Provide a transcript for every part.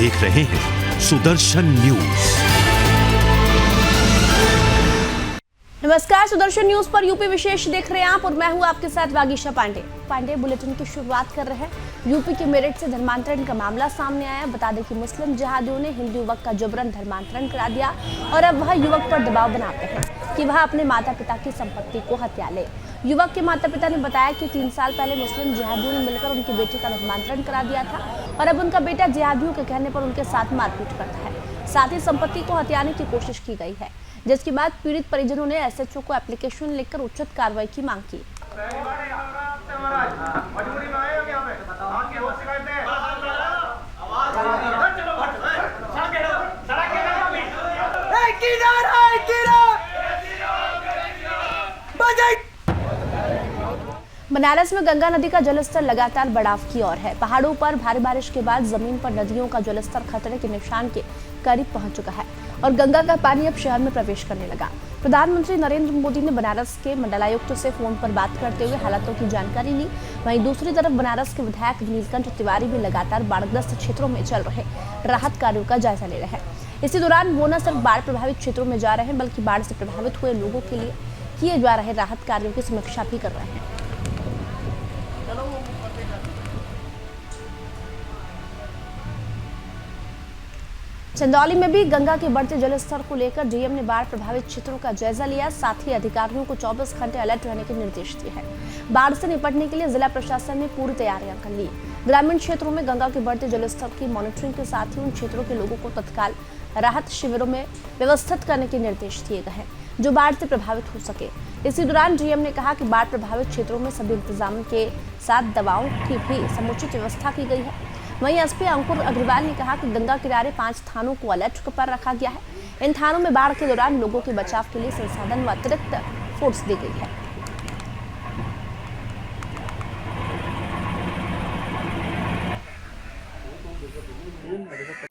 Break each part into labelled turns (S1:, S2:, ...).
S1: देख रहे हैं सुदर्शन न्यूज।
S2: नमस्कार, सुदर्शन न्यूज पर यूपी विशेष देख रहे हैं आप और मैं हूं आपके साथ वागीशा पांडे। बुलेटिन की शुरुआत कर रहे हैं। यूपी के मेरठ से धर्मांतरण का मामला सामने आया। बता दें कि मुस्लिम जिहादियों ने हिंदू युवक का जबरन धर्मांतरण करा दिया और अब वह युवक पर दबाव बनाते हैं कि वह अपने माता पिता की संपत्ति को हत्या ले। युवक के माता पिता ने बताया कि 3 साल पहले मुस्लिम जिहादियों ने मिलकर उनके बेटे का धर्मांतरण करा दिया था और अब उनका बेटा जिहादियों के कहने पर उनके साथ मारपीट करता है। साथ ही संपत्ति को हथियाने की कोशिश की गई है, जिसके बाद पीड़ित परिजनों ने एसएचओ को एप्लीकेशन लिखकर उचित कार्रवाई की मांग की। बनारस में गंगा नदी का जलस्तर लगातार बढ़ाव की ओर है। पहाड़ों पर भारी बारिश के बाद जमीन पर नदियों का जलस्तर खतरे के निशान के करीब पहुंच चुका है और गंगा का पानी अब शहर में प्रवेश करने लगा। प्रधानमंत्री नरेंद्र मोदी ने बनारस के मंडलायुक्त से फोन पर बात करते हुए हालातों की जानकारी ली। वहीं दूसरी तरफ बनारस के विधायक नीलकंठ तिवारी भी लगातार बाढ़ग्रस्त क्षेत्रों में चल रहे राहत कार्यों का जायजा ले रहे हैं। इसी दौरान वो न सिर्फ बाढ़ प्रभावित क्षेत्रों में जा रहे हैं, बल्कि बाढ़ से प्रभावित हुए लोगों के लिए किए जा रहे राहत कार्यों की समीक्षा भी कर रहे हैं। चंदौली में भी गंगा के बढ़ते जलस्तर को लेकर डीएम ने बाढ़ प्रभावित क्षेत्रों का जायजा लिया। साथ ही अधिकारियों को 24 घंटे अलर्ट रहने के निर्देश दिए हैं। बाढ़ से निपटने के लिए जिला प्रशासन ने पूरी तैयारियां कर ली। ग्रामीण क्षेत्रों में गंगा के बढ़ते जलस्तर की मॉनिटरिंग के साथ ही उन क्षेत्रों के लोगों को तत्काल राहत शिविरों में व्यवस्थित करने के निर्देश दिए गए हैं, जो बाढ़ से प्रभावित हो सके। इसी दौरान डीएम ने कहा कि बाढ़ प्रभावित क्षेत्रों में सभी इंतजाम के साथ दवाओं की भी समुचित व्यवस्था की गई है। वहीं एसपी अंकुर अग्रवाल ने कहा कि गंगा किनारे 5 थानों को अलर्ट पर रखा गया है। इन थानों में बाढ़ के दौरान लोगों के बचाव के लिए संसाधन व अतिरिक्त फोर्स दी गई है।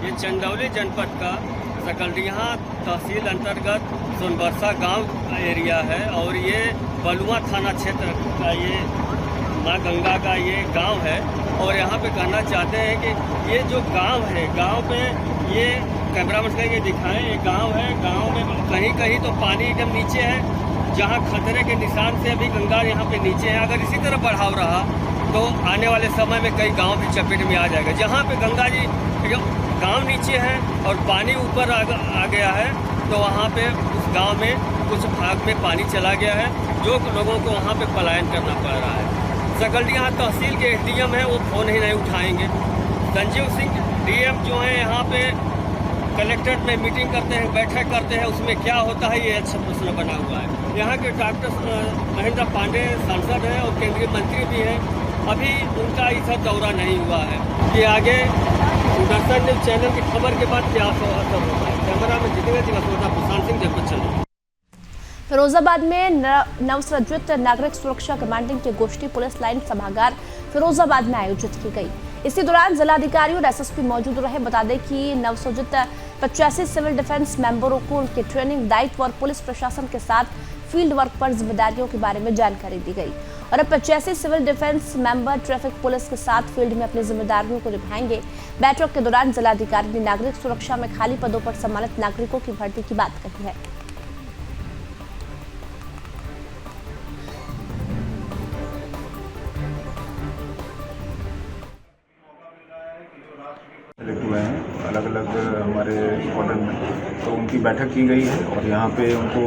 S3: ये चंदौली जनपद का सकलडीहा तहसील अंतर्गत सोनबरसा गांव एरिया है और ये बलुआ थाना क्षेत्र का ये माँ गंगा का ये गांव है। और यहाँ पे कहना चाहते हैं कि ये जो गांव है, गांव में ये कैमरामैन का ये दिखाएं, ये गांव है। गांव में कहीं कहीं तो पानी एकदम नीचे है, जहाँ खतरे के निशान से अभी गंगा यहाँ पे नीचे है। अगर इसी तरह बढ़ाव रहा तो आने वाले समय में कई गांव भी चपेट में आ जाएगा। जहाँ पे गंगा जी गांव नीचे है और पानी ऊपर आ गया है, तो वहाँ पे उस गांव में कुछ भाग में पानी चला गया है, जो लोगों को वहाँ पे पलायन करना पड़ रहा है। सकलडीहा तहसील के एसडीएम हैं, वो फोन ही नहीं उठाएंगे। संजीव सिंह डीएम जो है यहाँ पे कलेक्ट्रेट में मीटिंग करते हैं, बैठक करते हैं, उसमें क्या होता है ये अच्छा प्रश्न बना हुआ है। यहाँ के डॉक्टर महेंद्र पांडे सांसद हैं और केंद्रीय मंत्री भी हैं, अभी उनका इस दौरा नहीं हुआ है कि आगे सुदर्शन न्यूज चैनल की खबर के बाद क्या असर होता है। कैमरा में जितेंद्र दिवस प्रशांत सिंह जगत चलो।
S2: फिरोजाबाद में नवसृजित नागरिक सुरक्षा कमांडिंग की गोष्ठी पुलिस लाइन सभागार फिरोजाबाद में आयोजित की गई। इसी दौरान जिलाधिकारी और एसएसपी मौजूद रहे। बता दें कि नवसृजित 85 सिविल डिफेंस मेंबरों को उनके ट्रेनिंग, दायित्व और पुलिस प्रशासन के साथ फील्ड वर्क पर जिम्मेदारियों के बारे में जानकारी दी गई और अब 85 civil defence member traffic police के साथ फील्ड में अपनी जिम्मेदारियों को निभाएंगे। बैठक के दौरान जिलाधिकारी ने नागरिक सुरक्षा में खाली पदों पर सम्मानित नागरिकों की भर्ती की बात कही है।
S4: हुए हैं अलग अलग हमारे स्क्वाड्रन में, तो उनकी बैठक की गई है और यहाँ पे उनको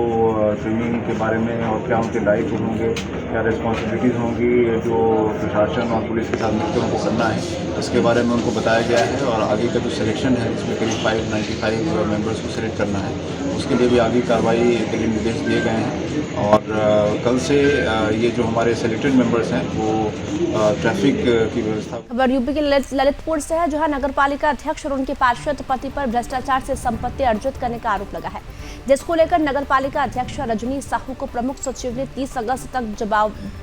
S4: ट्रेनिंग के बारे में और क्या उनके दायित्व होंगे, क्या रिस्पॉन्सिबिलिटीज़ होंगी, जो प्रशासन और पुलिस के साथ मिलकर उनको करना है, इसके बारे में उनको बताया गया है। और आगे का जो सिलेक्शन है, इसमें करीब 595 मेंबर्स को सिलेक्ट करना है, उसके लिए भी आगे कार्रवाई के लिए निर्देश दिए गए हैं। और कल से ये जो हमारे सिलेक्टेड मेंबर्स हैं वो ट्रैफिक की व्यवस्था।
S2: खबर यूपी के ललितपुर से है, जहां नगरपालिका अध्यक्ष और उनके पार्षद पति पर भ्रष्टाचार से संपत्ति अर्जित करने का आरोप लगा है, जिसको लेकर नगरपालिका अध्यक्ष रजनी साहू को प्रमुख सचिव ने 30 अगस्त तक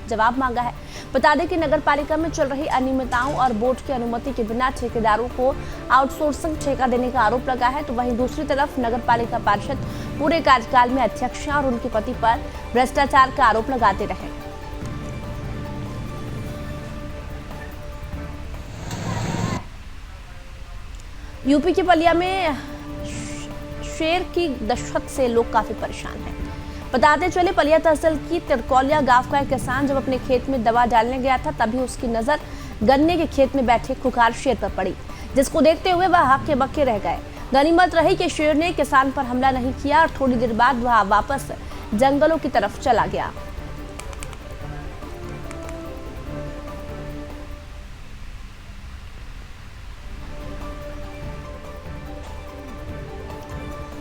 S2: जवाब मांगा है। बता दें कि नगरपालिका में चल रही अनियमितताओं और बोर्ड की अनुमति के बिना ठेकेदारों को आउटसोर्सिंग ठेका देने का आरोप लगा है। तो वहीं दूसरी तरफ नगरपालिका पार्षद पूरे कार्यकाल में अध्यक्ष और उनके पति पर भ्रष्टाचार का आरोप लगाते रहे। यूपी के बलिया में शेर की दहशत से लोग काफी परेशान हैं। बताते चले, बलिया तहसील की तिरकौलिया गांव का एक किसान जब अपने खेत में दवा डालने गया था, तभी उसकी नजर गन्ने के खेत में बैठे खुखार शेर पर पड़ी, जिसको देखते हुए वह हक्के बक्के रह गए। गनीमत रही कि शेर ने किसान पर हमला नहीं किया और थोड़ी देर बाद वह वापस जंगलों की तरफ चला गया।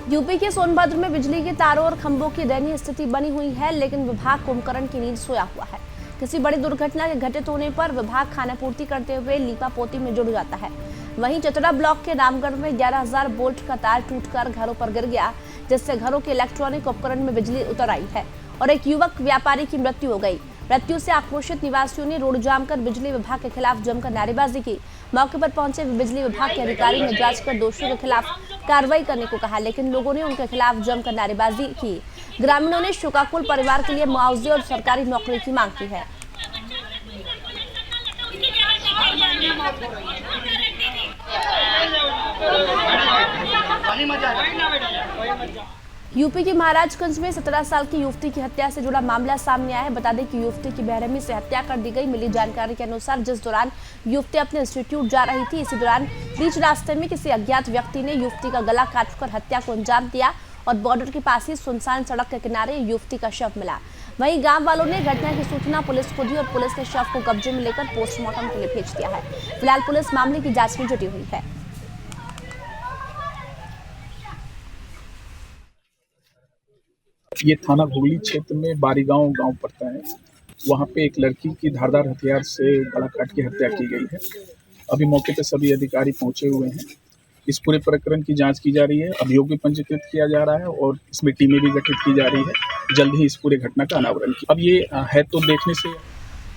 S2: यूपी के सोनभद्र में बिजली के तारों और खंभों की दयनीय स्थिति बनी हुई है, लेकिन विभाग कुंभकर्ण की नींद सोया हुआ है। किसी बड़ी दुर्घटना के घटित होने पर विभाग खानापूर्ति करते हुए लीपापोती में जुड़ जाता है। वहीं चतरा ब्लॉक के रामगढ़ में 11,000 वोल्ट का तार टूटकर घरों पर गिर गया, जिससे घरों के इलेक्ट्रॉनिक उपकरण में बिजली उतर आई है और एक युवक व्यापारी की मृत्यु हो गई। मृत्यु से आक्रोशित निवासियों ने रोड जाम कर बिजली विभाग के खिलाफ जमकर नारेबाजी की। मौके पर पहुंचे बिजली विभाग के अधिकारी ने जांच कर दोषियों के खिलाफ कार्रवाई करने को कहा, लेकिन लोगों ने उनके खिलाफ जमकर नारेबाजी की। ग्रामीणों ने शोकाकुल परिवार के लिए मुआवजे और सरकारी नौकरी की मांग की है। यूपी के महाराजगंज में 17 साल की युवती की हत्या से जुड़ा मामला सामने आया है। बता दें कि युवती की बेरहमी से हत्या कर दी गई। मिली जानकारी के अनुसार जिस दौरान युवती अपने इंस्टीट्यूट जा रही थी, इसी दौरान बीच रास्ते में किसी अज्ञात व्यक्ति ने युवती का गला काटकर हत्या को अंजाम दिया और बॉर्डर के पास ही सुनसान सड़क के किनारे युवती का शव मिला। वहीं गांव वालों ने घटना की सूचना पुलिस को दी और पुलिस ने शव को कब्जे में लेकर पोस्टमार्टम के लिए भेज दिया है। फिलहाल पुलिस मामले की जांच में जुटी हुई है।
S5: ये थाना घुगली क्षेत्र में बारीगांव गांव पड़ता है। वहाँ पे एक लड़की की धारदार हथियार से गला काट के हत्या की गई है। अभी मौके पे सभी अधिकारी पहुंचे हुए हैं। इस पूरे प्रकरण की जांच की जा रही है। अभियोग भी पंजीकृत किया जा रहा है और इसमें टीमें भी गठित की जा रही है। जल्द ही इस पूरे घटना का अनावरण किया। अब ये है तो देखने से।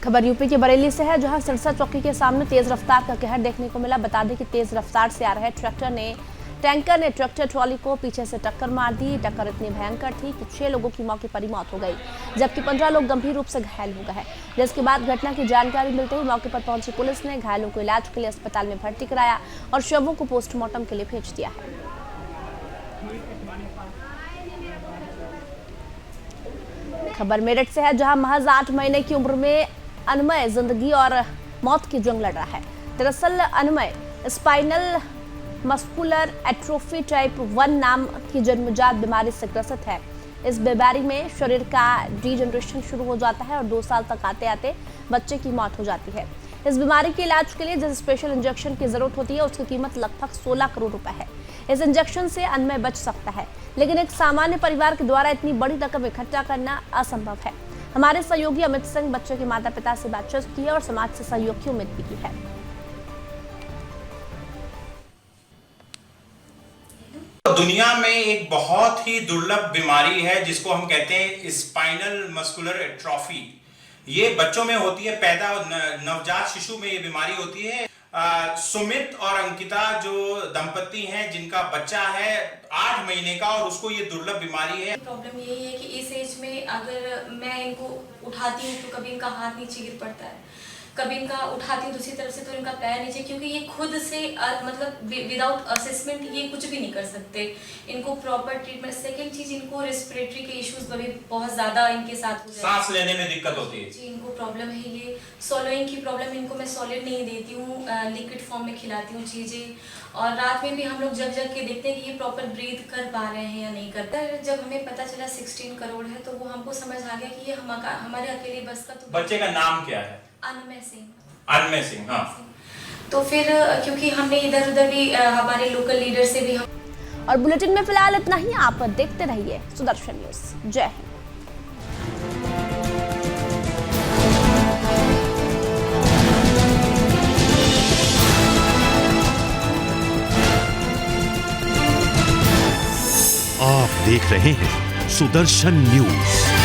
S2: खबर यूपी के बरेली से है, जहां सिरसा चौकी के सामने तेज रफ्तार का कहर देखने को मिला। बता दें कि तेज रफ्तार से आ रहे टैंकर ने ट्रैक्टर ट्रॉली को पीछे से टक्कर मार दी। टक्कर इतनी भयंकर थी कि 6 लोगों की मौके पर ही मौत हो गई, जबकि 15 लोग गंभीर रूप से घायल हो गए। जिसके बाद घटना की जानकारी मिलते ही मौके पर पहुंची पुलिस ने घायलों को इलाज के लिए अस्पताल में भर्ती कराया और शवों को पोस्टमार्टम के लिए भेज दिया है। खबर मेरठ से है, जहां महज 8 महीने की उम्र में अनमय जिंदगी और मौत की जंग लड़ रहा है। दरअसल Anmay spinal muscular atrophy type 1 नाम की जन्मजात बीमारी से ग्रसित है। इस बीमारी में शरीर का डीजनरेशन शुरू हो जाता है और 2 साल तक आते आते बच्चे की मौत हो जाती है। इस बीमारी के इलाज के लिए जिस स्पेशल इंजेक्शन की जरूरत होती है, उसकी कीमत लगभग 16 करोड़ रुपए है। इस इंजेक्शन से अनमय बच सकता है, लेकिन एक सामान्य परिवार के द्वारा इतनी बड़ी रकम इकट्ठा करना असंभव है। हमारे सहयोगी अमित सिंह बच्चे के माता पिता से बातचीत की है और समाज से सहयोग की उम्मीद भी की है।
S6: दुनिया में एक बहुत ही दुर्लभ बीमारी है जिसको हम कहते हैं स्पाइनल मस्कुलर एट्रोफी। ये बच्चों में होती है, पैदा नवजात शिशु में ये बीमारी होती है। सुमित और अंकिता जो दंपति हैं, जिनका बच्चा है 8 महीने का और उसको ये दुर्लभ बीमारी है।
S7: प्रॉब्लम यही है कि इस एज में अगर मैं इनको उठाती हूँ तो कभी इनका हाथ नीचे गिर पड़ता है, कभी इनका उठाती हूँ दूसरी तरफ से तो इनका पैर नीचे, क्योंकि ये खुद से मतलब विदाउट असेसमेंट ये कुछ भी नहीं कर सकते। इनको प्रॉपर ट्रीटमेंट। सेकेंड चीज, इनको रेस्पिरेटरी के इश्यूज बहुत ज्यादा इनके साथ हो जाते हैं।
S6: सांस लेने में दिक्कत होती है
S7: जी, इनको प्रॉब्लम है ये। सॉलोइंग की प्रॉब्लम, इनको मैं सॉलिड नहीं देती हूँ, लिक्विड फॉर्म में खिलाती हूँ चीजें। और रात में भी हम लोग जग के देखते हैं कि ये प्रॉपर ब्रीथ कर पा रहे हैं या नहीं करते। जब हमें पता चला 16 करोड़ है तो वो हमको समझ आ गया कि ये हमारे अकेले बस का तो।
S6: बच्चे का नाम क्या है?
S7: अनमय सिंह।
S6: अनमय सिंह, हाँ।
S7: तो फिर क्योंकि हमने इधर उधर भी हमारे लोकल लीडर से भी
S2: और बुलेटिन में फिलहाल इतना ही। आप देखते रहिए सुदर्शन न्यूज। जय हिंद।
S1: आप देख रहे हैं सुदर्शन न्यूज।